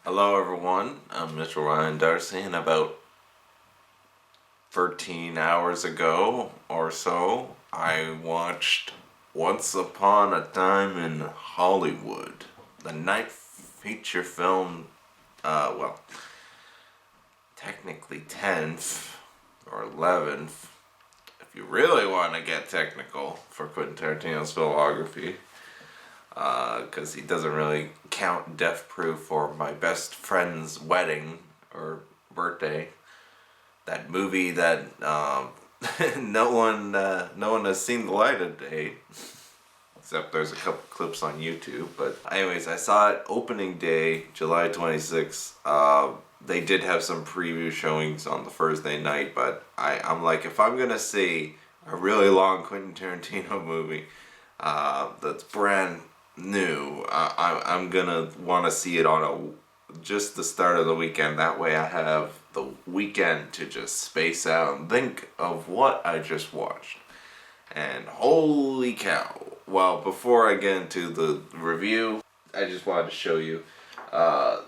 Hello everyone, I'm Mitchell Ryan Darcy, and about 13 hours ago or so, I watched Once Upon a Time in Hollywood, the ninth feature film, technically 10th or 11th, if you really want to get technical for Quentin Tarantino's filmography. Because he doesn't really count Death Proof for My Best Friend's Wedding or Birthday. That movie that no one has seen the light of day, except there's a couple clips on YouTube. But anyways, I saw it opening day, July 26th. They did have some preview showings on the Thursday night, but I'm like, if I'm gonna see a really long Quentin Tarantino movie that's brand new, I'm gonna want to see it on just the start of the weekend. That way I have the weekend to just space out and think of what I just watched. And holy cow. Well, before I get into the review, I just wanted to show you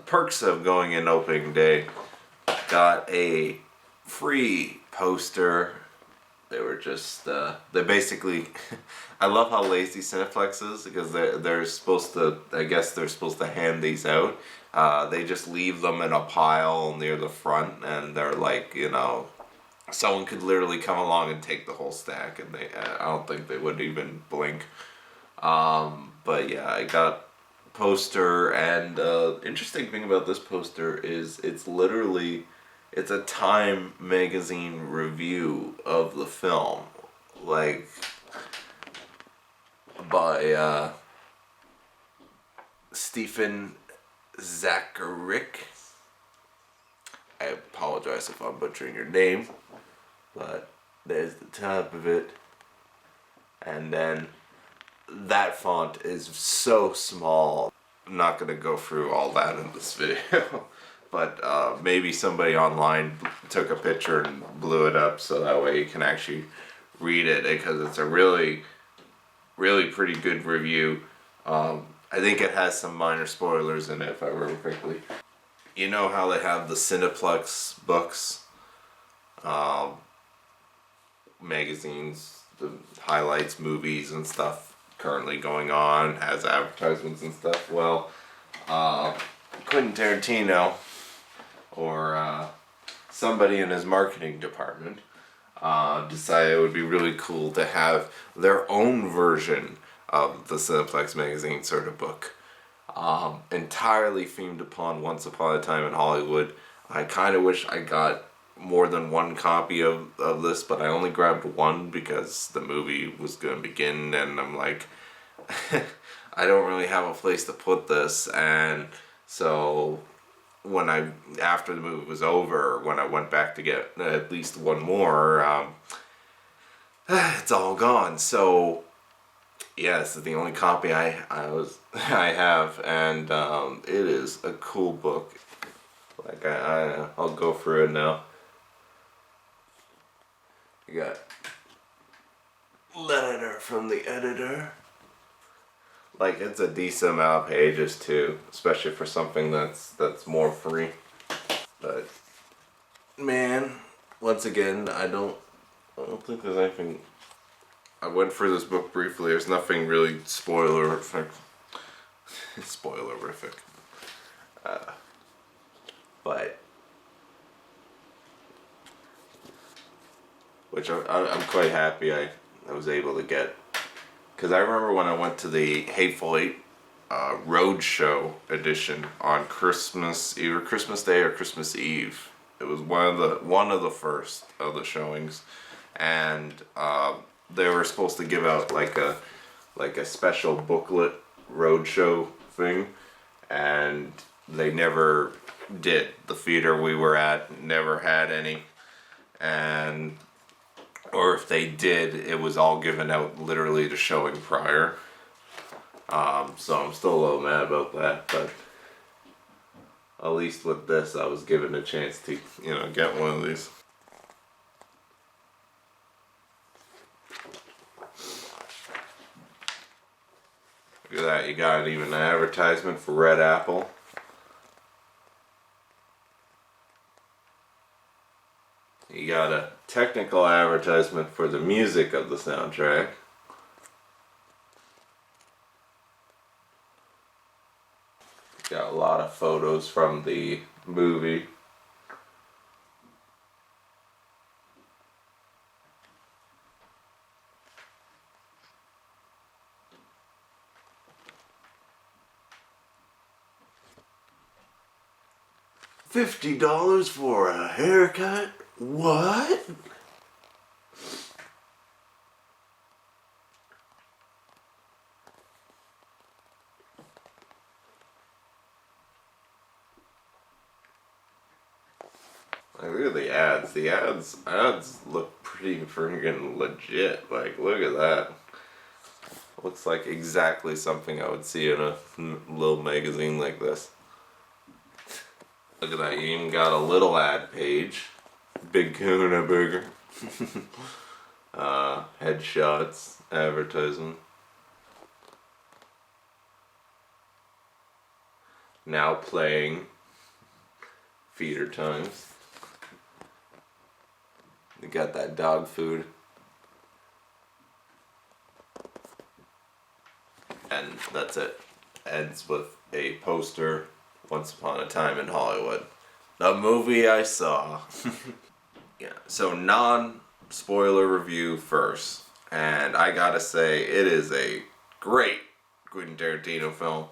perks of going in opening day. Got a free poster. They were just, they basically, I love how lazy Cineplex is, because they're supposed to, I guess they're supposed to hand these out. They just leave them in a pile near the front, and they're like, someone could literally come along and take the whole stack, and I don't think they would even blink. But yeah, I got poster, and interesting thing about this poster is it's a Time magazine review of the film, like by Stephen Zacharick. I apologize if I'm butchering your name, but there's the top of it, and then that font is so small. I'm not gonna go through all that in this video. But maybe somebody online took a picture and blew it up so that way you can actually read it, because it's a really, really pretty good review. I think it has some minor spoilers in it, if I remember correctly. You know how they have the Cineplex books, magazines, the highlights, movies and stuff currently going on, has advertisements and stuff? Well, Quentin Tarantino, or somebody in his marketing department, decided it would be really cool to have their own version of the Cineplex magazine sort of book, entirely themed upon Once Upon a Time in Hollywood. I kind of wish I got more than one copy of this, but I only grabbed one because the movie was going to begin, and I'm like, I don't really have a place to put this. And so after the movie was over, when I went back to get at least one more, it's all gone. So yeah, this is the only copy I have, and it is a cool book. Like I'll go through it now. You got letter from the editor. Like, it's a decent amount of pages too, especially for something that's more free. But man, once again, I don't think there's anything. I went through this book briefly. There's nothing really spoilerific. Spoilerific. But which I'm quite happy I was able to get. Because I remember when I went to the Hateful Eight Roadshow edition on Christmas, either Christmas Day or Christmas Eve. It was one of the first of the showings, and they were supposed to give out like a special booklet roadshow thing, and they never did. The theater we were at never had any, or if they did, it was all given out literally the showing prior. So I'm still a little mad about that, but at least with this, I was given a chance to, get one of these. Look at that, you got even an advertisement for Red Apple. You got a technical advertisement for the music of the soundtrack. Got a lot of photos from the movie. $50 for a haircut? What? Like, look at the ads. The ads look pretty freaking legit. Like, look at that. Looks like exactly something I would see in a little magazine like this. Look at that. You even got a little ad page. Big Kahuna Burger. Headshots. Advertisement. Now playing. Feeder times. You got that dog food. And that's it. Ends with a poster, Once Upon a Time in Hollywood. The movie I saw. Yeah, so non-spoiler review first. And I gotta say, it is a great Quentin Tarantino film.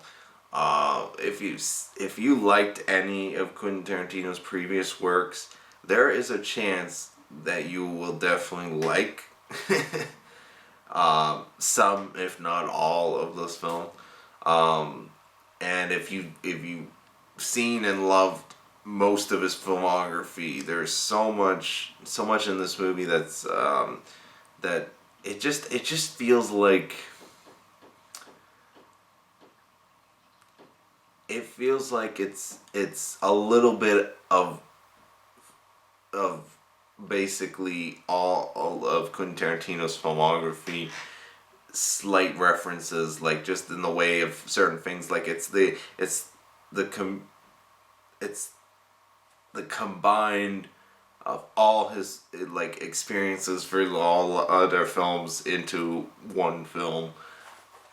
If you liked any of Quentin Tarantino's previous works, there is a chance that you will definitely like some, if not all, of this film. And if you seen and loved most of his filmography, there's so much in this movie that's that it just feels like it's a little bit of basically all of Quentin Tarantino's filmography, slight references, like just in the way of certain things, like it's the combined of all his like experiences for all other films into one film.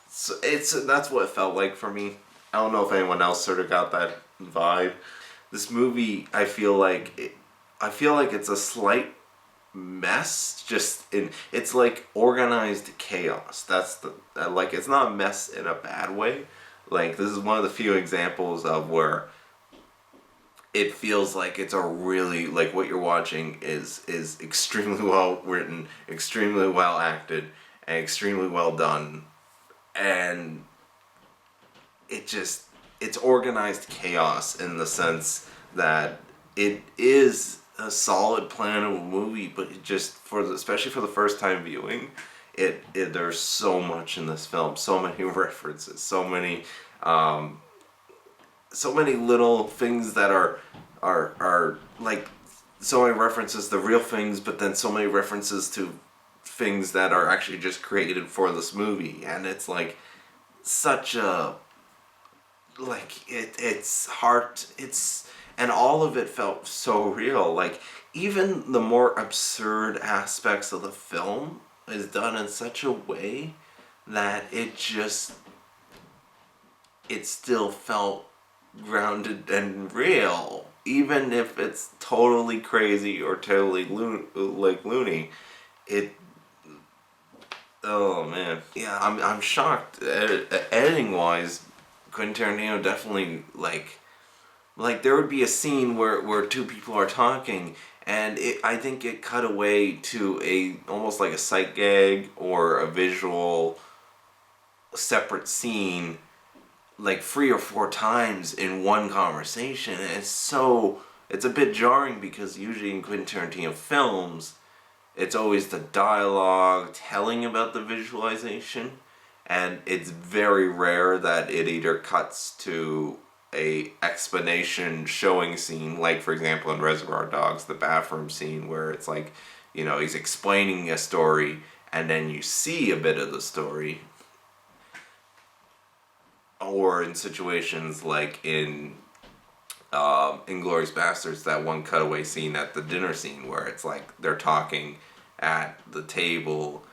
So that's what it felt like for me. I don't know if anyone else sort of got that vibe. This movie, I feel like it's a slight mess. It's like organized chaos. That's like, it's not a mess in a bad way. Like, this is one of the few examples of where it feels like it's a really, like, what you're watching is extremely well written, extremely well acted, and extremely well done. And it's organized chaos in the sense that it is a solid plan of a movie, but it just, especially for the first time viewing, there's so much in this film, so many references, so many little things that are like, so many references to real things, but then so many references to things that are actually just created for this movie. And it's like such a, like, it's hard, and all of it felt so real. Like, even the more absurd aspects of the film is done in such a way that it still felt grounded and real, even if it's totally crazy or totally loony. Oh man, yeah, I'm shocked. Editing wise, Quentin Tarantino definitely, like there would be a scene where two people are talking, and I think it cut away to almost like a sight gag or a visual separate scene, like 3 or 4 times in one conversation. And it's a bit jarring, because usually in Quentin Tarantino films, it's always the dialogue telling about the visualization, and it's very rare that it either cuts to a explanation showing scene, like for example in Reservoir Dogs, the bathroom scene where it's like, he's explaining a story and then you see a bit of the story. Or in situations like in Inglourious Basterds, that one cutaway scene at the dinner scene where it's like they're talking at the table,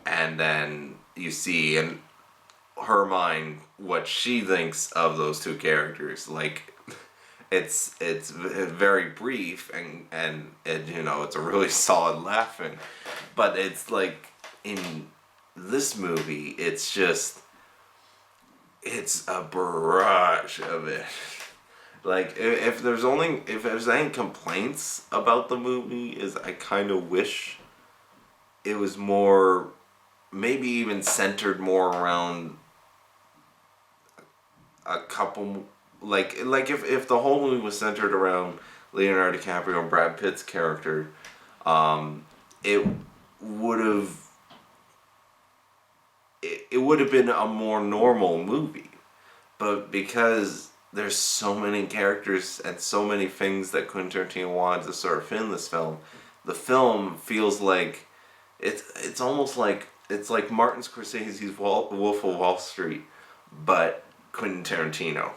and then you see in her mind what she thinks of those two characters. Like, it's very brief, and you know, it's a really solid laughing, but it's like in this movie, it's a barrage of it. Like, if there's any complaints about the movie, is I kind of wish it was more, maybe even centered more around a couple, like if the whole movie was centered around Leonardo DiCaprio and Brad Pitt's character, it would have it would have been a more normal movie. But because there's so many characters and so many things that Quentin Tarantino wanted to sort of fit in this film, the film feels like it's almost like it's like Martin Scorsese's Wolf of Wall Street, but Quentin Tarantino.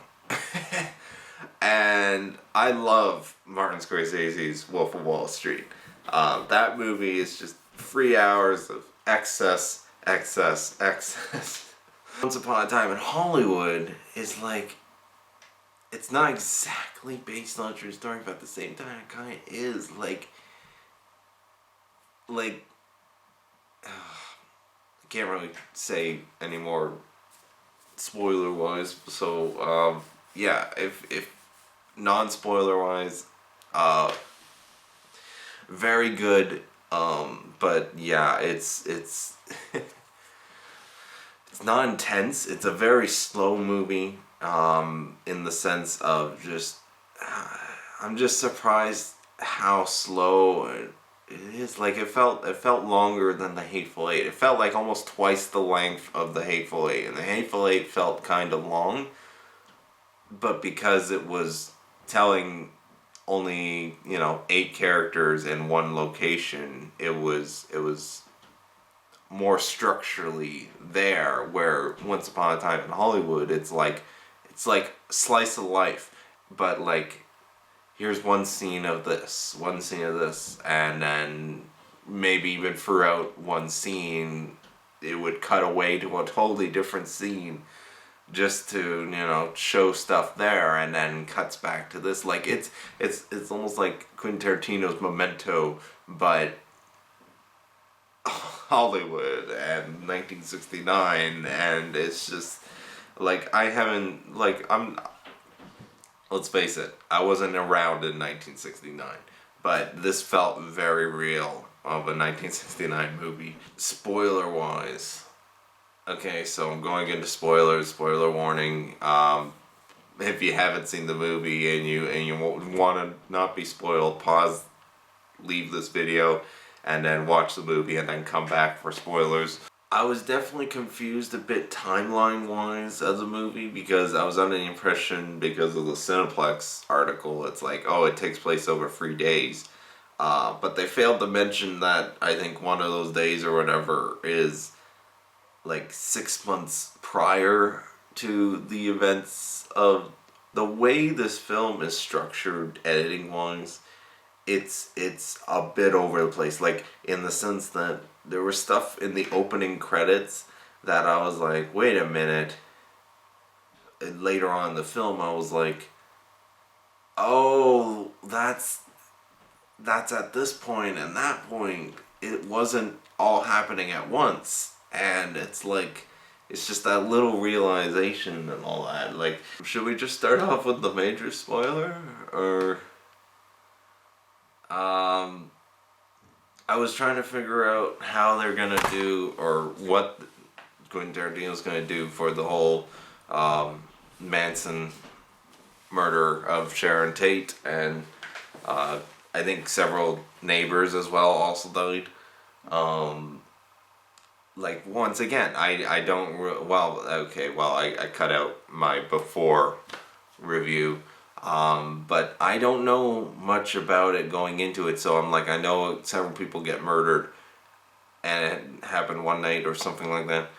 And I love Martin Scorsese's Wolf of Wall Street. That movie is just 3 hours of excess. Once Upon a Time in Hollywood is like, it's not exactly based on a true story, but at the same time it kind of is. Like I can't really say any more spoiler wise. So yeah, if non spoiler wise, very good. But yeah, it's it's not intense. It's a very slow movie. In the sense of just, I'm just surprised how slow it is. Like, it felt longer than The Hateful Eight. It felt like almost twice the length of The Hateful Eight, and The Hateful Eight felt kind of long. But because it was telling only, 8 characters in one location, it was more structurally there. Where Once Upon a Time in Hollywood, it's like slice of life, but like, here's one scene of this, and then maybe even throughout one scene, it would cut away to a totally different scene just to, show stuff there, and then cuts back to this. Like, it's almost like Quentin Tarantino's Memento, but Hollywood and 1969, and it's just like, let's face it, I wasn't around in 1969, but this felt very real of a 1969 movie. Spoiler wise, okay, so I'm going into spoiler warning. If you haven't seen the movie and you want to not be spoiled, pause, leave this video, and then watch the movie, and then come back for spoilers. I was definitely confused a bit timeline-wise of the movie, because I was under the impression, because of the Cineplex article, it's like, oh, it takes place over 3 days. But they failed to mention that I think one of those days or whatever is like 6 months prior to the events of the way this film is structured, editing-wise. It's a bit over the place, like, in the sense that there was stuff in the opening credits that I was like, wait a minute. And later on in the film, I was like, oh, that's at this point and that point. It wasn't all happening at once, and it's like, it's just that little realization and all that. Like, should we just start off with the major spoiler, or? I was trying to figure out how they're gonna do, or what Quentin Tarantino's gonna do for the whole Manson murder of Sharon Tate, and I think several neighbors as well also died. Like, once again, I don't I cut out my before review. But I don't know much about it going into it, so I'm like, I know several people get murdered, and it happened one night or something like that.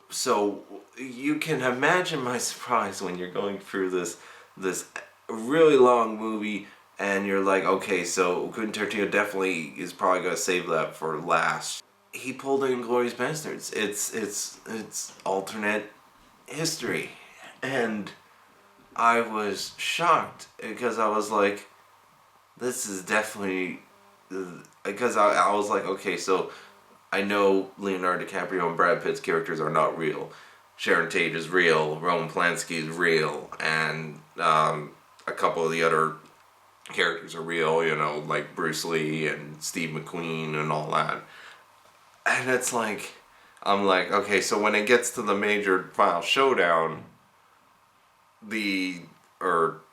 So you can imagine my surprise when you're going through this this really long movie, and you're like, okay, so Quentin Tarantino definitely is probably gonna save that for last. He pulled in Inglourious Basterds. It's alternate history, and I was shocked because I was like, this is definitely, because I was like, okay, so I know Leonardo DiCaprio and Brad Pitt's characters are not real. Sharon Tate is real, Roman Polanski is real, and a couple of the other characters are real, like Bruce Lee and Steve McQueen and all that. And it's like, I'm like, okay, so when it gets to the major final showdown, the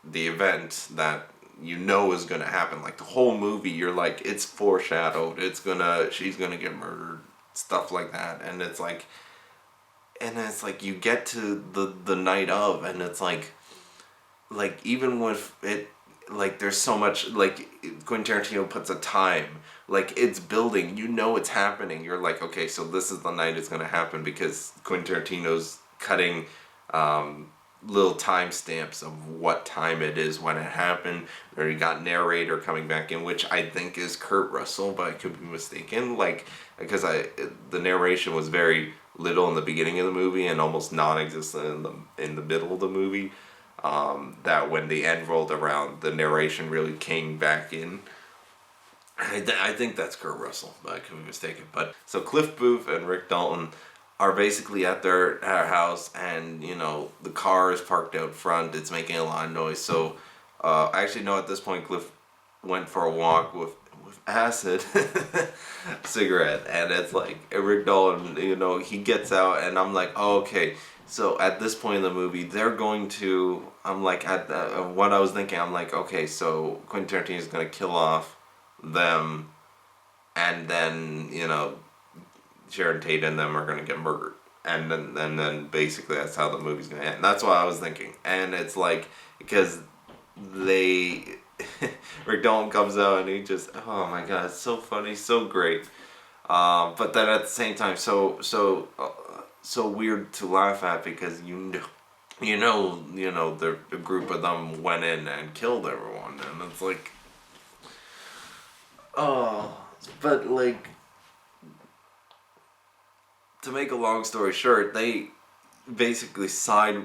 event that is gonna happen, like the whole movie, you're like, it's foreshadowed, she's gonna get murdered, stuff like that, and it's like you get to the night of, and it's like even with it, like there's so much, like Quentin Tarantino puts a time, like it's building, it's happening, you're like, okay, so this is the night it's gonna happen, because Quentin Tarantino's cutting little timestamps of what time it is when it happened, or you got narrator coming back in, which I think is Kurt Russell, but I could be mistaken, like, because the narration was very little in the beginning of the movie and almost non-existent in the middle of the movie, that when the end rolled around, the narration really came back in. I think that's Kurt Russell, but I could be mistaken. But so Cliff Booth and Rick Dalton are basically at their house, and the car is parked out front. It's making a lot of noise. So actually, no. At this point, Cliff went for a walk with acid cigarette, and it's like Rick Dalton. He gets out, and I'm like, oh, okay. So at this point in the movie, they're going to. I'm like, what I was thinking. I'm like, okay, so Quentin Tarantino is gonna kill off them, and then Sharon Tate and them are gonna get murdered, and then basically that's how the movie's gonna end. That's what I was thinking, and it's like, because they Rick Dalton comes out and he just, oh my god, it's so funny, so great, but then at the same time so weird to laugh at, because the group of them went in and killed everyone, and it's like, oh, but like, to make a long story short, they basically side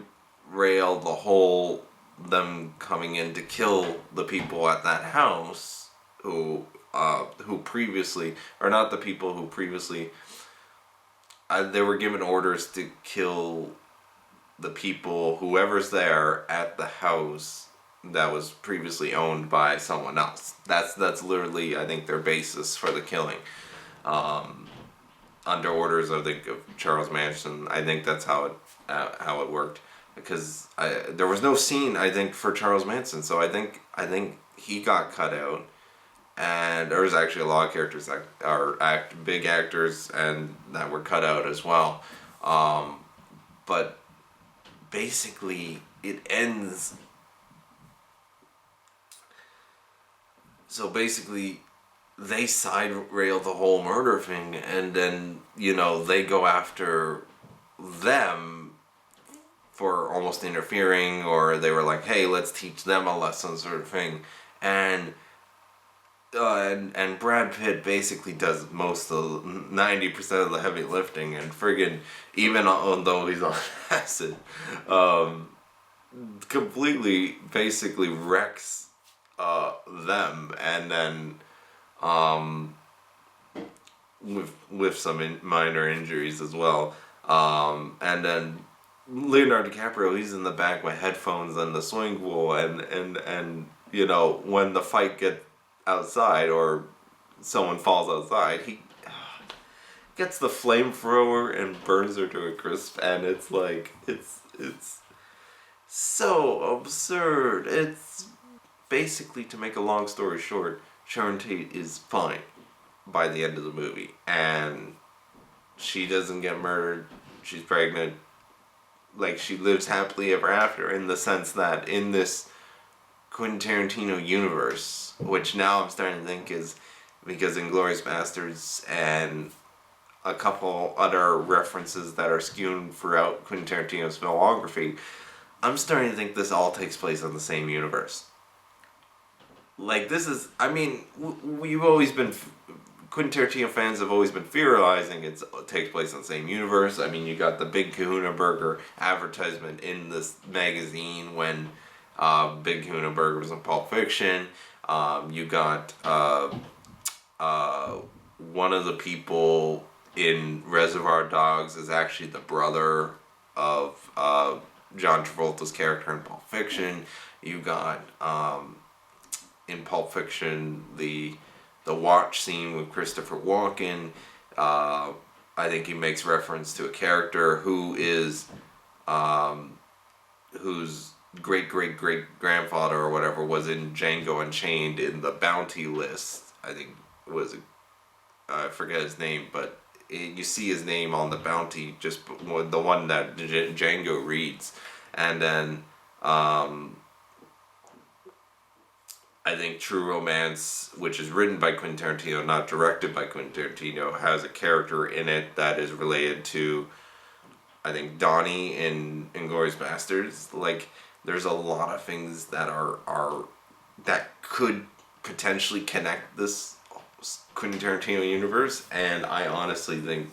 rail the whole them coming in to kill the people at that house who previously, or not the people who previously, they were given orders to kill the people, whoever's there at the house that was previously owned by someone else. That's literally, I think, their basis for the killing. Under orders, I think, of Charles Manson. I think that's how it worked, because there was no scene, I think, for Charles Manson, so I think he got cut out, and there was actually a lot of characters that are big actors and that were cut out as well, but basically it ends. So basically, they side rail the whole murder thing, and then they go after them for almost interfering, or they were like, hey, let's teach them a lesson, sort of thing, and Brad Pitt basically does most of 90% of the heavy lifting, and friggin', even though he's on acid, completely basically wrecks them, and then with some minor injuries as well, and then Leonardo DiCaprio, he's in the back with headphones and the swimming pool, and when the fight gets outside, or someone falls outside, he gets the flamethrower and burns her to a crisp, and it's like, it's so absurd. It's basically, to make a long story short, Sharon Tate is fine by the end of the movie, and she doesn't get murdered. She's pregnant. Like, she lives happily ever after, in the sense that in this Quentin Tarantino universe, which now I'm starting to think is because Inglourious Basterds and a couple other references that are skewed throughout Quentin Tarantino's filmography, I'm starting to think this all takes place in the same universe. Like, this is, I mean, we've always been, Quentin Tarantino fans have always been theorizing it takes place in the same universe. I mean, you got the Big Kahuna Burger advertisement in this magazine when Big Kahuna Burger was in Pulp Fiction. You got one of the people in Reservoir Dogs is actually the brother of John Travolta's character in Pulp Fiction. You got in Pulp Fiction the watch scene with Christopher Walken. I think he makes reference to a character who is whose great grandfather or whatever was in Django Unchained in the bounty list. I think it was I forget his name, but you see his name on the bounty, just the one that Django reads. And then I think True Romance, which is written by Quentin Tarantino, not directed by Quentin Tarantino, has a character in it that is related to, I think, Donnie in Inglourious Basterds. Like, there's a lot of things that are that could potentially connect this Quentin Tarantino universe, and I honestly think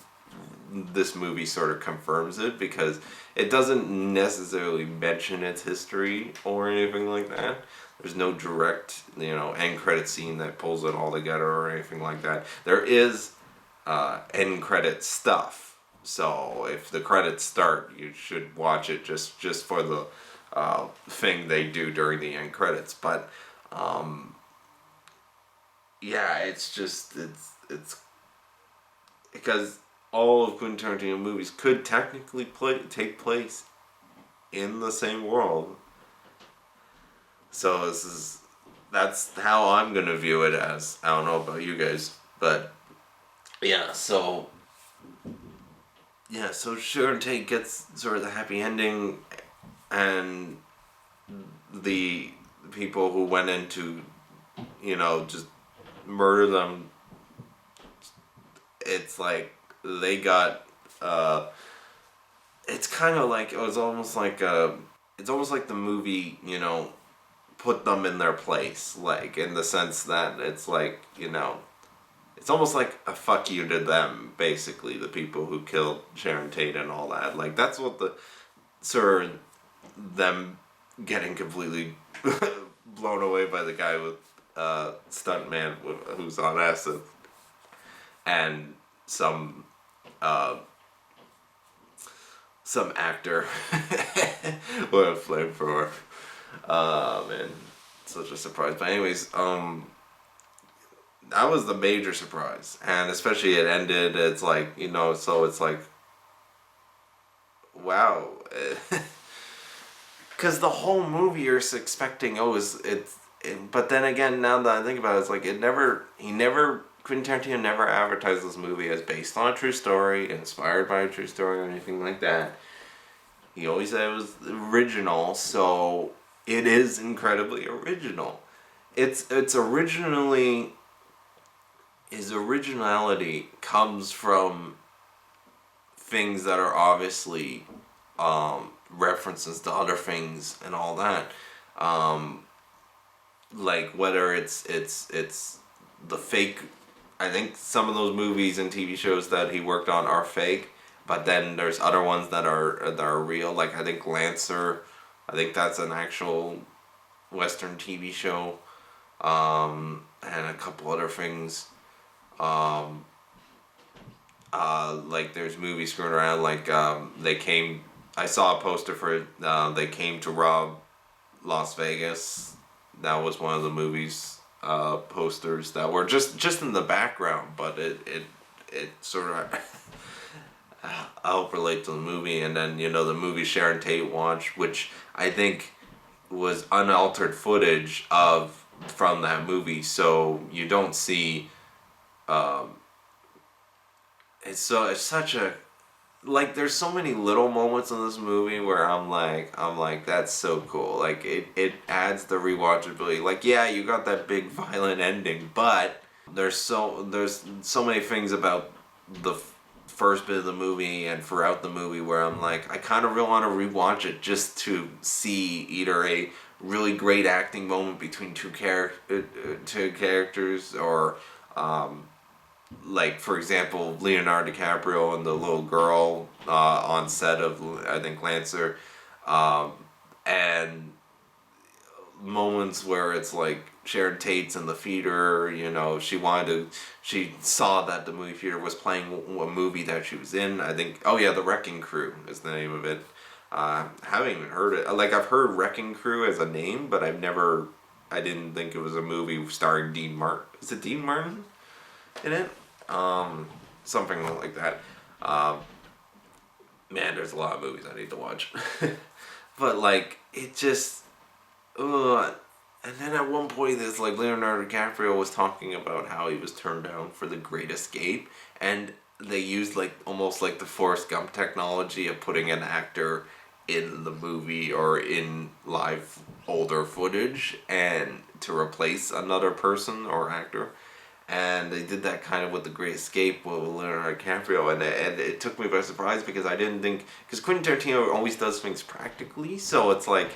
this movie sort of confirms it, because it doesn't necessarily mention its history or anything like that. There's no direct, end credit scene that pulls it all together or anything like that. There is end credit stuff, so if the credits start, you should watch it just for the thing they do during the end credits. But yeah, it's because all of Quentin Tarantino movies could technically take place in the same world. So that's how I'm gonna view it as. I don't know about you guys, but yeah. So Sharon Tate gets sort of the happy ending, and the people who went in to, just murder them, it's like they got it's kind of like it's almost like the movie put them in their place, like, in the sense that it's like, it's almost like a fuck you to them, basically, the people who killed Sharon Tate and all that. Like, that's what the sort of them getting completely blown away by the guy with stuntman who's on acid, and some actor with a flamethrower. Man, such a surprise. But anyways, that was the major surprise, and especially it ended. It's like, so it's like, wow, because the whole movie you're expecting, but then again, now that I think about it, it's like Quentin Tarantino never advertised this movie as based on a true story, inspired by a true story, or anything like that. He always said it was original, so it is incredibly original. His originality comes from things that are obviously references to other things and all that. Like, whether it's the fake. I think some of those movies and TV shows that he worked on are fake, but then there's other ones that are real. Like, I think Lancer, I think that's an actual Western TV show, and a couple other things. Like, there's movies screwing around, like, I saw a poster for it, They Came to Rob Las Vegas. That was one of the movies, posters that were just in the background, but it sort of helped relate to the movie. And then, the movie Sharon Tate watched, which I think was unaltered footage from that movie, so you don't see, it's such a, like, there's so many little moments in this movie where I'm like, that's so cool. Like, it adds the rewatchability. Like, yeah, you got that big violent ending, but there's so many things about the first bit of the movie and throughout the movie where I'm like, I kind of really want to rewatch it just to see either a really great acting moment between two characters, or like, for example, Leonardo DiCaprio and the little girl on set of, I think, Lancer, and moments where it's like Sharon Tate's in the theater, she saw that the movie theater was playing a movie that she was in. I think, The Wrecking Crew is the name of it. Haven't even heard it. Like, I've heard Wrecking Crew as a name, but I didn't think it was a movie starring Dean Martin. Is it Dean Martin in it? Something like that. Man, there's a lot of movies I need to watch. But, like, it just... And then at one point, there's like Leonardo DiCaprio was talking about how he was turned down for The Great Escape, and they used like almost like the Forrest Gump technology of putting an actor in the movie or in live older footage and to replace another person or actor. And they did that kind of with The Great Escape with Leonardo DiCaprio, and it took me by surprise because I didn't think, because Quentin Tarantino always does things practically, so it's like,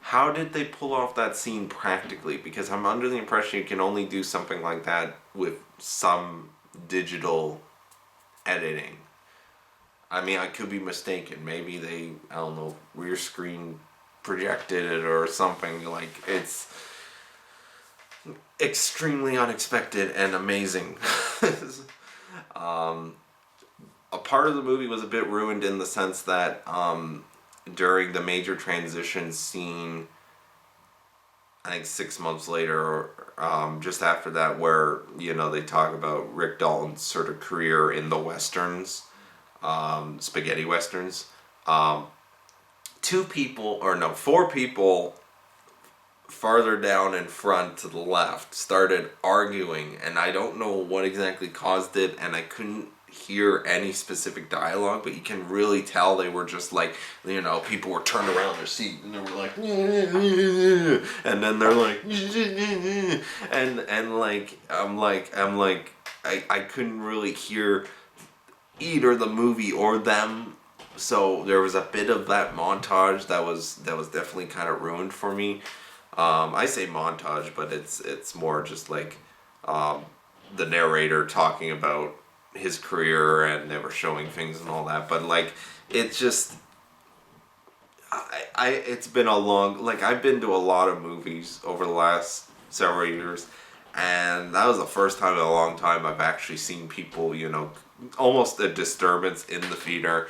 how did they pull off that scene practically? Because I'm under the impression you can only do something like that with some digital editing. I mean, I could be mistaken. Maybe they, I don't know, rear screen projected it or something. Like, it's extremely unexpected and amazing. A part of the movie was a bit ruined in the sense that during the major transition scene, I think 6 months later, or just after that, where, they talk about Rick Dalton's sort of career in the westerns, spaghetti westerns, 4 people farther down in front to the left started arguing, and I don't know what exactly caused it, and I couldn't hear any specific dialogue, but you can really tell they were just like, people were turned around their seat and they were like, and then they're like, and like, I'm like, I couldn't really hear either the movie or them, so there was a bit of that montage that was definitely kind of ruined for me. I say montage, but it's more just like the narrator talking about his career and never showing things and all that, but like, it's just, it's been a long, like, I've been to a lot of movies over the last several years, and that was the first time in a long time I've actually seen people, almost a disturbance in the theater.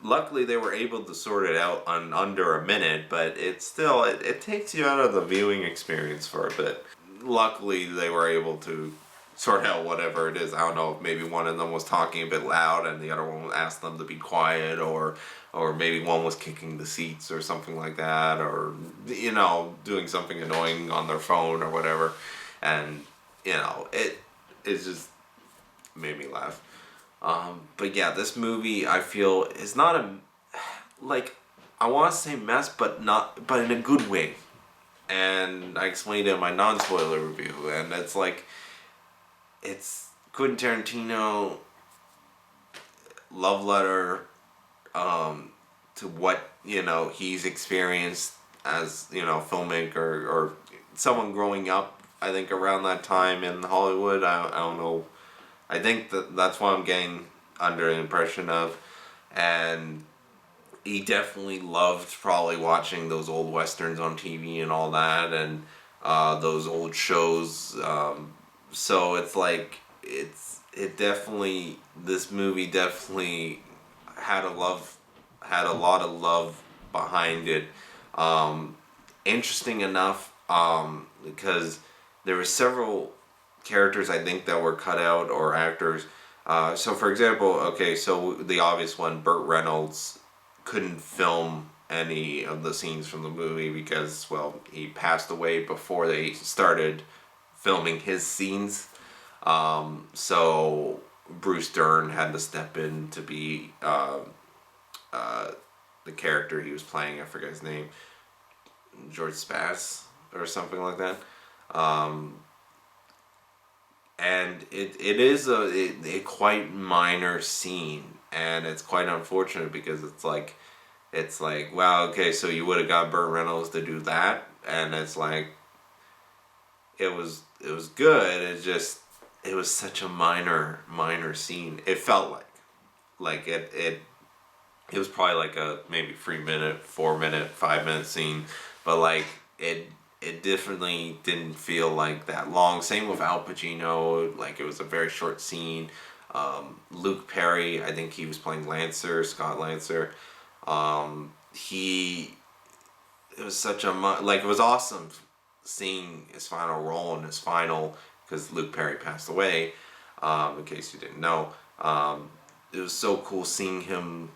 Luckily they were able to sort it out on under a minute, but it's still, it takes you out of the viewing experience for a bit. Luckily they were able to sort out whatever it is. I don't know if maybe one of them was talking a bit loud and the other one asked them to be quiet, or maybe one was kicking the seats or something like that, or, doing something annoying on their phone or whatever. And, it just made me laugh. But yeah, this movie, I feel, is not I want to say mess, but in a good way. And I explained it in my non-spoiler review, and it's like, it's Quentin Tarantino love letter to what he's experienced as filmmaker, or someone growing up, I think, around that time in Hollywood. I don't know, I think that's what I'm getting under the impression of. And he definitely loved probably watching those old westerns on TV and all that, and those old shows. So it's like, this movie definitely had a lot of love behind it. Interesting enough, because there were several characters I think that were cut out, or actors. So for example, so the obvious one, Burt Reynolds couldn't film any of the scenes from the movie because, well, he passed away before they started filming his scenes. So Bruce Dern had to step in to be the character he was playing. I forget his name, George Spaz or something like that. and it is a quite minor scene, and it's quite unfortunate because it's like, wow, okay, so you would have got Burt Reynolds to do that, and it's like, it was good. It was such a minor scene. It felt like it was probably like a maybe 3 minute, 4 minute, 5 minute scene, but like it definitely didn't feel like that long. Same with Al Pacino, like it was a very short scene. Luke Perry, I think he was playing Lancer, Scott Lancer. He it was such a like, it was awesome seeing his final role and his final, because Luke Perry passed away. In case you didn't know, it was so cool seeing him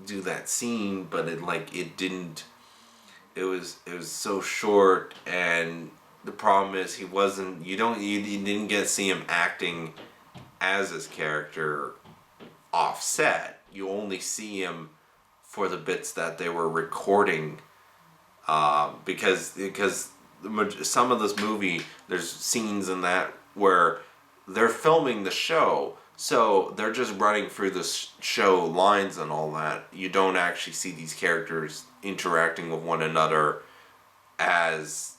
do that scene, but it didn't. It was so short, and the problem is he wasn't. You didn't get to see him acting as his character offset. You only see him for the bits that they were recording, because some of this movie, there's scenes in that where they're filming the show, so they're just running through the show lines and all that. You don't actually see these characters interacting with one another as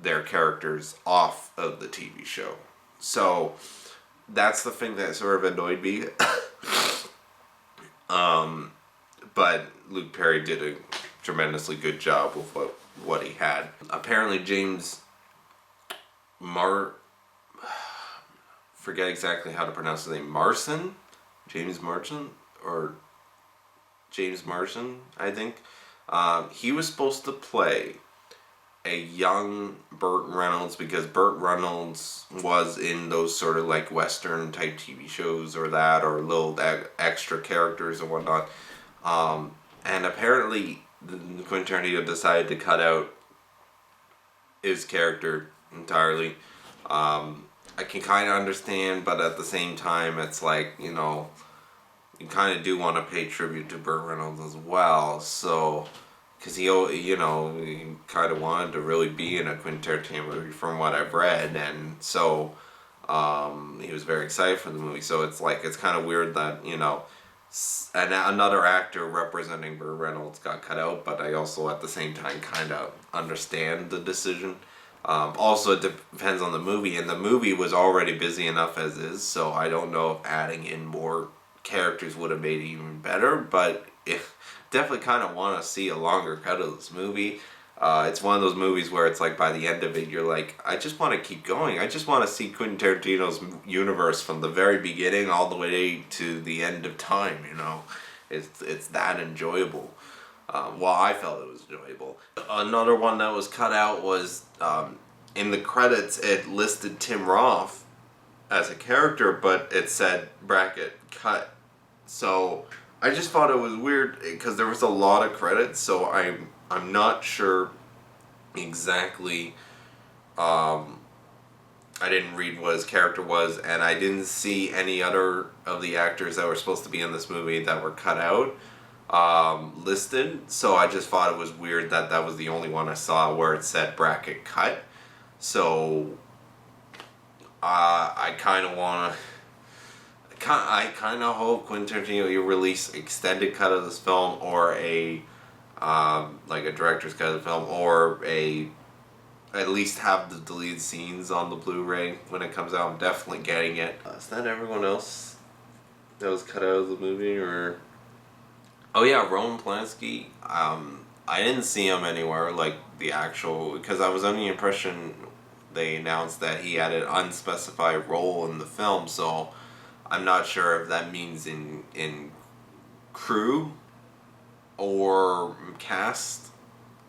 their characters off of the TV show. So that's the thing that sort of annoyed me. But Luke Perry did a tremendously good job with what he had. Apparently forget exactly how to pronounce his name. James Marsden, I think. He was supposed to play a young Burt Reynolds, because Burt Reynolds was in those sort of like Western type TV shows or little extra characters and whatnot. And apparently Quentin Tarantino decided to cut out his character entirely. I can kind of understand, but at the same time, it's like, you kind of do want to pay tribute to Burt Reynolds as well. So, because he kind of wanted to really be in a Quentin Tarantino movie from what I've read, and so he was very excited for the movie. So it's kind of weird that, another actor representing Burt Reynolds got cut out, but I also at the same time kind of understand the decision. Also, it depends on the movie, and the movie was already busy enough as is, so I don't know if adding in more characters would have made it even better, but definitely kind of want to see a longer cut of this movie. It's one of those movies where it's like by the end of it, you're like, I just want to keep going. I just want to see Quentin Tarantino's universe from the very beginning all the way to the end of time, It's that enjoyable. I felt it was enjoyable. Another one that was cut out was, in the credits, it listed Tim Roth as a character, but it said bracket cut. So I just thought it was weird because there was a lot of credits, so I'm not sure exactly. I didn't read what his character was, and I didn't see any other of the actors that were supposed to be in this movie that were cut out listed. So I just thought it was weird that was the only one I saw where it said bracket cut. So I kind of want to. I kind of hope Quentin Tarantino you release extended cut of this film, or a like a director's cut of the film, or at least have the deleted scenes on the Blu-ray when it comes out. I'm definitely getting it. Is that everyone else that was cut out of the movie, or? Oh yeah, Roman Polanski. I didn't see him anywhere, like the actual, because I was under the impression they announced that he had an unspecified role in the film, so I'm not sure if that means in crew or cast,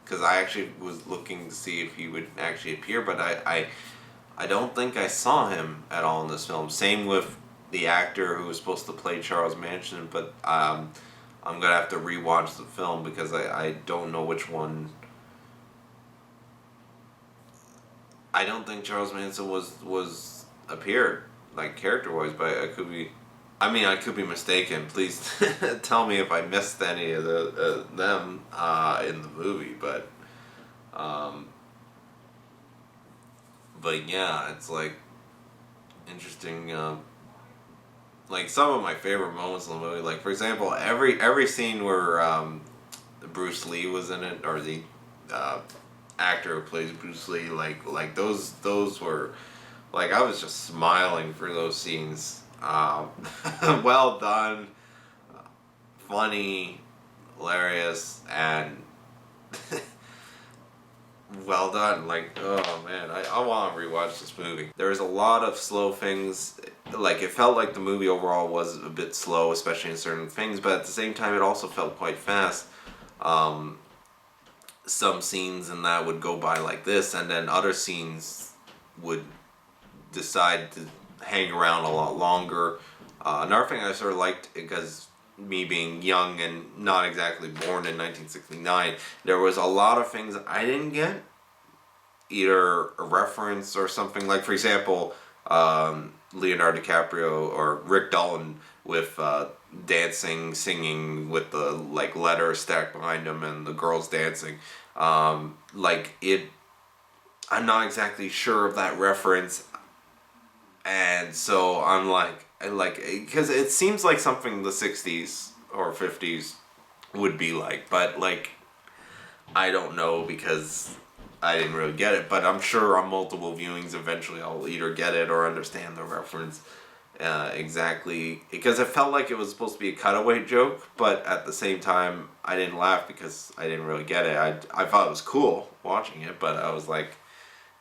because I actually was looking to see if he would actually appear, but I don't think I saw him at all in this film. Same with the actor who was supposed to play Charles Manson, but I'm going to have to rewatch the film because I don't know which one. I don't think Charles Manson was appeared, like, character-wise, but I could be mistaken. Please tell me if I missed any of them in the movie, but yeah, it's like, interesting. Like some of my favorite moments in the movie, like for example, every scene where Bruce Lee was in it, or the uh, actor who plays Bruce Lee, like those were, like, I was just smiling for those scenes. Well done, funny, hilarious, and well done. Like, oh man, I want to rewatch this movie. There's a lot of slow things. Like, it felt like the movie overall was a bit slow, especially in certain things, but at the same time, it also felt quite fast. Some scenes in that would go by like this, and then other scenes would decide to hang around a lot longer. Another thing I sort of liked, because me being young and not exactly born in 1969, there was a lot of things I didn't get, either a reference or something. Like, for example, Leonardo DiCaprio or Rick Dalton with dancing, singing with the like letter stacked behind him and the girls dancing. Like it, I'm not exactly sure of that reference, and so I'm like because it seems like something the 60s or 50s would be like, but like I don't know because I didn't really get it, but I'm sure on multiple viewings eventually I'll either get it or understand the reference exactly, because it felt like it was supposed to be a cutaway joke, but at the same time I didn't laugh because I didn't really get it. I thought it was cool watching it, but I was like,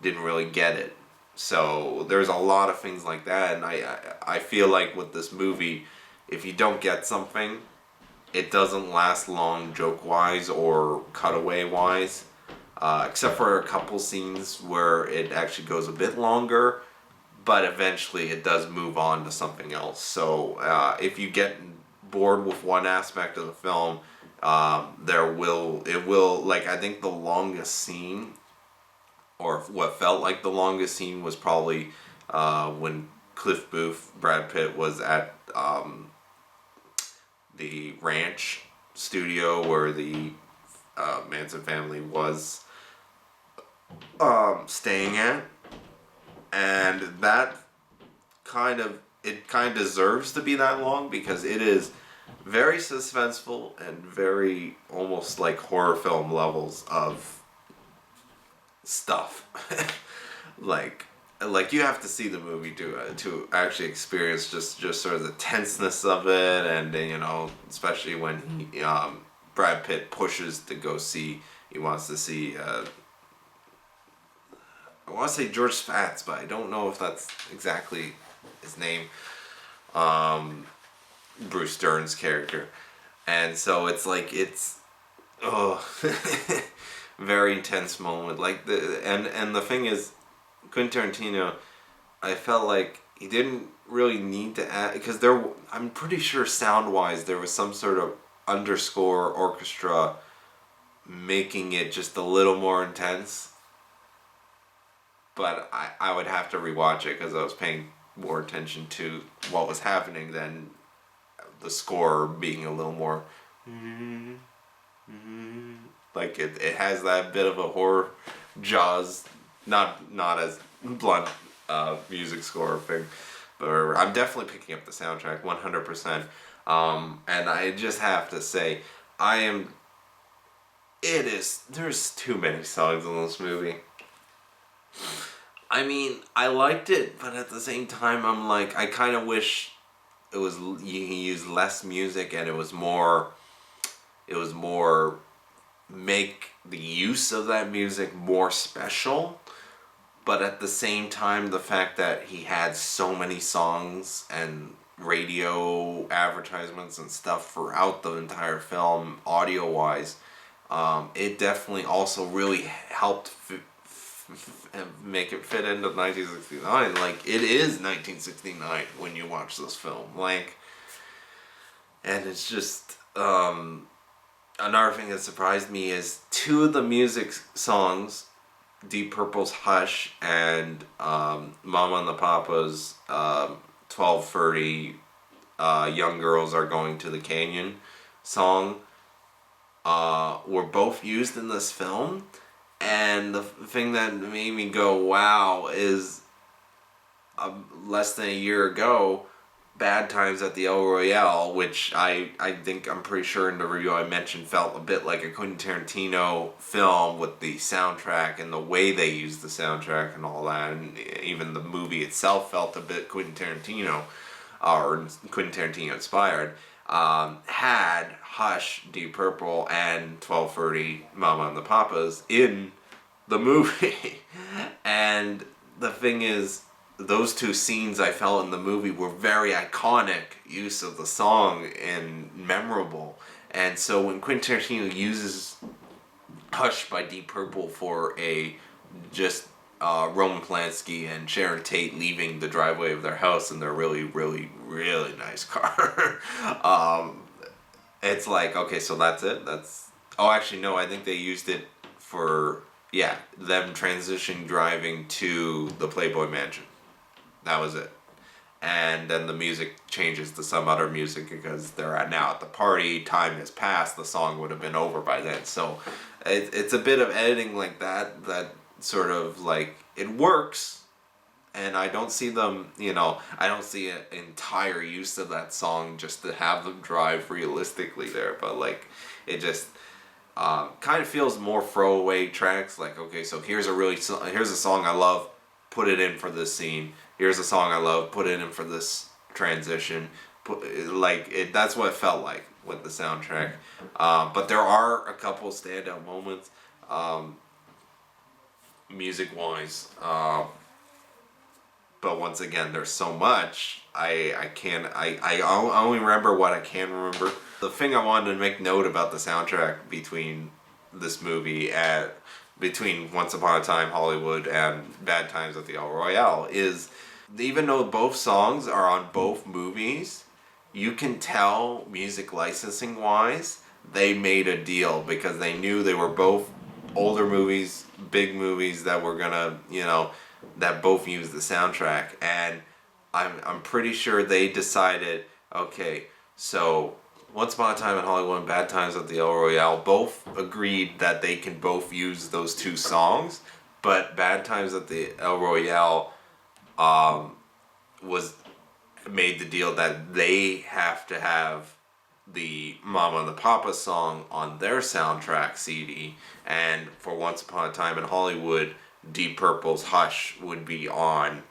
didn't really get it. So there's a lot of things like that, and I feel like with this movie, if you don't get something, it doesn't last long joke wise or cutaway wise. Except for a couple scenes where it actually goes a bit longer, but eventually it does move on to something else. So if you get bored with one aspect of the film, it will, like, I think the longest scene, or what felt like the longest scene, was probably when Cliff Booth, Brad Pitt, was at the ranch studio where the Manson family was staying at, and that kind of deserves to be that long because it is very suspenseful and very almost like horror film levels of stuff. like you have to see the movie to actually experience just sort of the tenseness of it, and especially when Brad Pitt pushes to go see, he wants to see I want to say George Spatz, but I don't know if that's exactly his name. Bruce Dern's character. And so it's like, very intense moment. Like and the thing is, Quentin Tarantino, I felt like he didn't really need to add, because I'm pretty sure sound-wise there was some sort of underscore orchestra making it just a little more intense. But I would have to rewatch it because I was paying more attention to what was happening than the score being a little more like it has that bit of a horror Jaws, not as blunt music score thing, but I'm definitely picking up the soundtrack 100%. And I just have to say, there's too many songs in this movie. I mean, I liked it, but at the same time, I'm like, I kind of wish he used less music, and it was more make the use of that music more special. But at the same time, the fact that he had so many songs and radio advertisements and stuff throughout the entire film, audio-wise, it definitely also really helped make it fit into 1969. Like, it is 1969 when you watch this film. Like, and it's just, another thing that surprised me is two of the music songs, Deep Purple's Hush and Mama and the Papa's 12:30 Young Girls Are Going to the Canyon song, were both used in this film. And the thing that made me go, wow, is less than a year ago, Bad Times at the El Royale, which I'm pretty sure in the review I mentioned felt a bit like a Quentin Tarantino film with the soundtrack and the way they used the soundtrack and all that, and even the movie itself felt a bit Quentin Tarantino, or Quentin Tarantino inspired. Had Hush, Deep Purple, and 12:30 Mama and the Papas in the movie. And the thing is, those two scenes I felt in the movie were very iconic use of the song and memorable. And so when Quentin Tarantino uses Hush by Deep Purple for a just Roman Polanski and Sharon Tate leaving the driveway of their house in their really, really, really nice car, it's like, okay, so that's it? Oh, actually, no, I think they used it for, them transitioning driving to the Playboy Mansion. That was it. And then the music changes to some other music because they're now at the party, time has passed, the song would have been over by then. So it's a bit of editing like that sort of like, it works, and I don't see them, I don't see an entire use of that song just to have them drive realistically there, but like, it just kind of feels more throwaway tracks, like, okay, so here's a song I love, put it in for this scene, here's a song I love, put it in for this transition, that's what it felt like with the soundtrack, but there are a couple standout moments, music-wise, but once again, there's so much, I only remember what I can remember. The thing I wanted to make note about the soundtrack between this movie between Once Upon a Time Hollywood and Bad Times at the El Royale is, even though both songs are on both movies, you can tell music licensing wise they made a deal because they knew they were both older movies, big movies that were gonna, that both use the soundtrack, and I'm pretty sure they decided, okay, so Once Upon a Time in Hollywood and Bad Times at the El Royale both agreed that they can both use those two songs, but Bad Times at the El Royale was made the deal that they have to have the Mama and the Papa song on their soundtrack CD, and for Once Upon a Time in Hollywood, Deep Purple's Hush would be on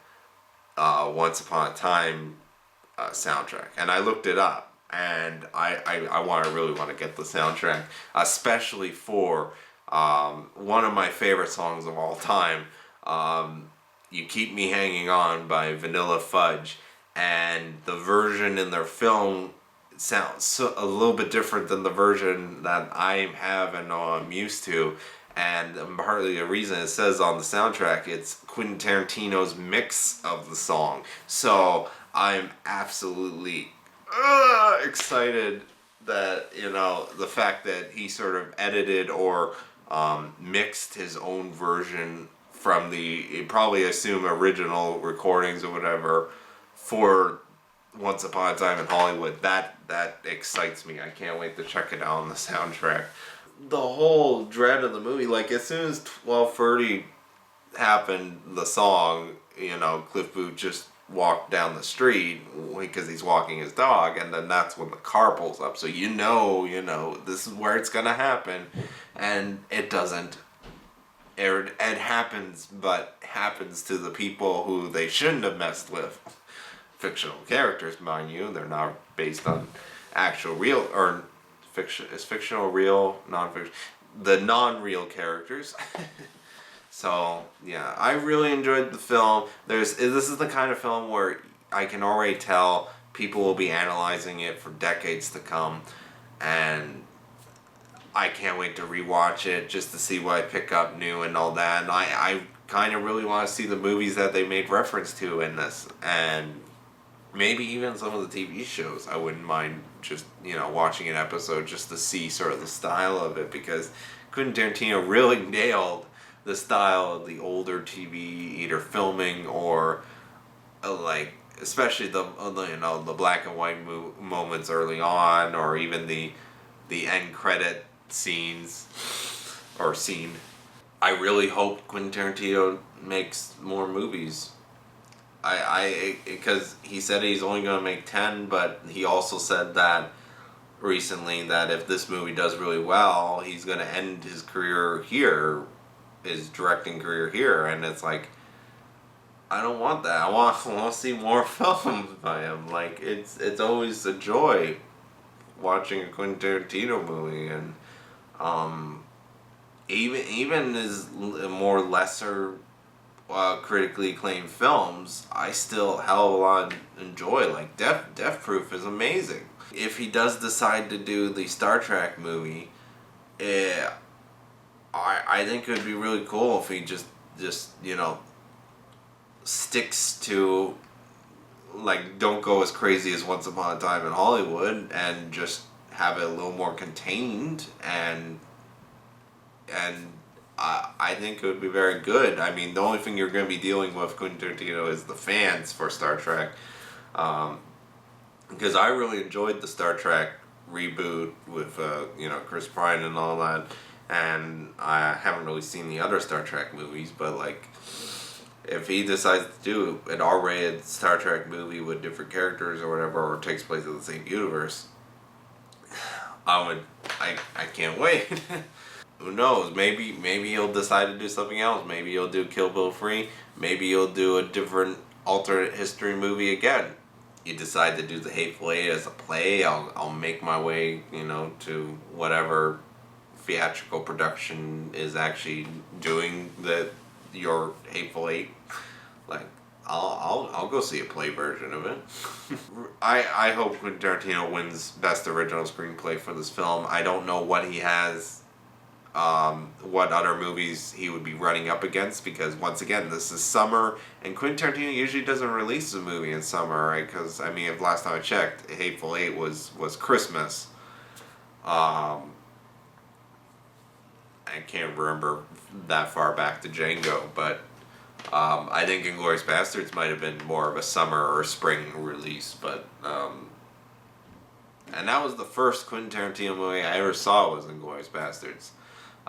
Once Upon a Time soundtrack. And I looked it up, and I really want to get the soundtrack, especially for one of my favorite songs of all time, You Keep Me Hanging On by Vanilla Fudge, and the version in their film sounds a little bit different than the version that I have and know I'm used to, and partly the reason it says on the soundtrack it's Quentin Tarantino's mix of the song. So I'm absolutely excited that, the fact that he sort of edited or mixed his own version from the, probably assume original recordings or whatever for Once Upon a Time in Hollywood. That excites me. I can't wait to check it out on the soundtrack. The whole dread of the movie, like as soon as 12:30 happened, the song, Cliff Booth just walked down the street because he's walking his dog, and then that's when the car pulls up. So this is where it's gonna happen, and it doesn't. It happens, but happens to the people who they shouldn't have messed with. Fictional characters, mind you. They're not based on actual real, or fiction. Is fictional real? Non-fiction? The non-real characters. So, yeah, I really enjoyed the film. This is the kind of film where I can already tell people will be analyzing it for decades to come, and I can't wait to rewatch it just to see what I pick up new and all that. And I kind of really want to see the movies that they made reference to in this, and maybe even some of the TV shows. I wouldn't mind just, watching an episode just to see sort of the style of it, because Quentin Tarantino really nailed the style of the older TV, either filming or especially the black and white moments early on, or even the end credit scenes or scene. I really hope Quentin Tarantino makes more movies. Because he said he's only going to make 10, but he also said that recently that if this movie does really well, he's going to end his career here, his directing career here, and it's like, I don't want that. I want to see more films by him. Like, it's always a joy watching a Quentin Tarantino movie, and even his more lesser critically acclaimed films, I still hell of a lot enjoy. Like Death Proof is amazing. If he does decide to do the Star Trek movie, I think it would be really cool if he just sticks to, like, don't go as crazy as Once Upon a Time in Hollywood, and just have it a little more contained, and I think it would be very good. I mean, the only thing you're going to be dealing with Quentin Tarantino is the fans for Star Trek, because I really enjoyed the Star Trek reboot with Chris Pine and all that, and I haven't really seen the other Star Trek movies, but like, if he decides to do an R-rated Star Trek movie with different characters or whatever, or takes place in the same universe, I can't wait. Who knows? Maybe he'll decide to do something else. Maybe he'll do Kill Bill 3. Maybe he'll do a different alternate history movie again. You decide to do The Hateful Eight as a play, I'll make my way, to whatever theatrical production is actually doing your Hateful Eight. Like, I'll go see a play version of it. I hope Quentin Tarantino wins Best Original Screenplay for this film. I don't know what he has, what other movies he would be running up against, because once again, this is summer, and Quentin Tarantino usually doesn't release a movie in summer, right? Because, I mean, if last time I checked, Hateful Eight was Christmas. I can't remember that far back to Django, but I think Inglourious Basterds might have been more of a summer or spring release, but and that was the first Quentin Tarantino movie I ever saw, was Inglourious Basterds.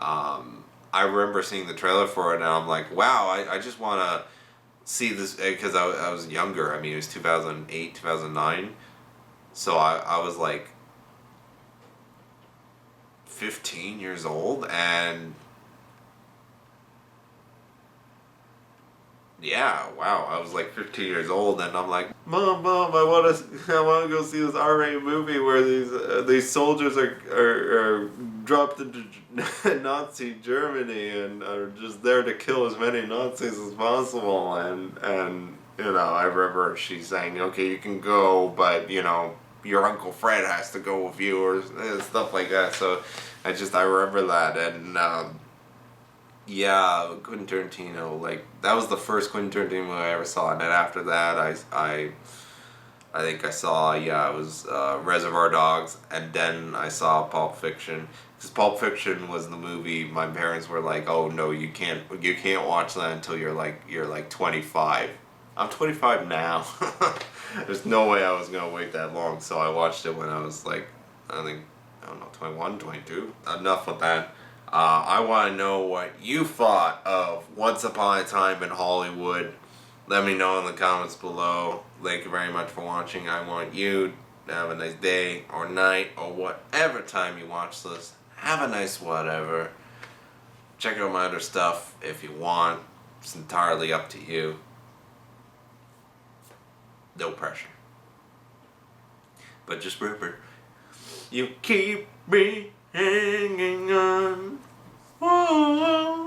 I remember seeing the trailer for it, and I'm like, wow, I just want to see this, because I was younger. I mean, it was 2008, 2009, so I was like 15 years old, and yeah, wow, I was like 15 years old, and I'm like, Mom, I want to go see this R-rated movie where these soldiers are dropped into Nazi Germany and are just there to kill as many Nazis as possible, and I remember she saying, okay, you can go, but your Uncle Fred has to go with you, or stuff like that. So I remember that, and yeah, Quentin Tarantino, like, that was the first Quentin Tarantino movie I ever saw, and then after that, I think I saw, it was Reservoir Dogs, and then I saw Pulp Fiction, because Pulp Fiction was the movie my parents were like, oh no, you can't watch that until you're like 25. I'm 25 now. There's no way I was gonna wait that long, so I watched it when I was like, I don't know, 21, 22. Enough with that. I want to know what you thought of Once Upon a Time in Hollywood. Let me know in the comments below. Thank you very much for watching. I want you to have a nice day or night or whatever time you watch this. Have a nice whatever. Check out my other stuff if you want. It's entirely up to you. No pressure. But just remember, you keep me hanging on. Whoa.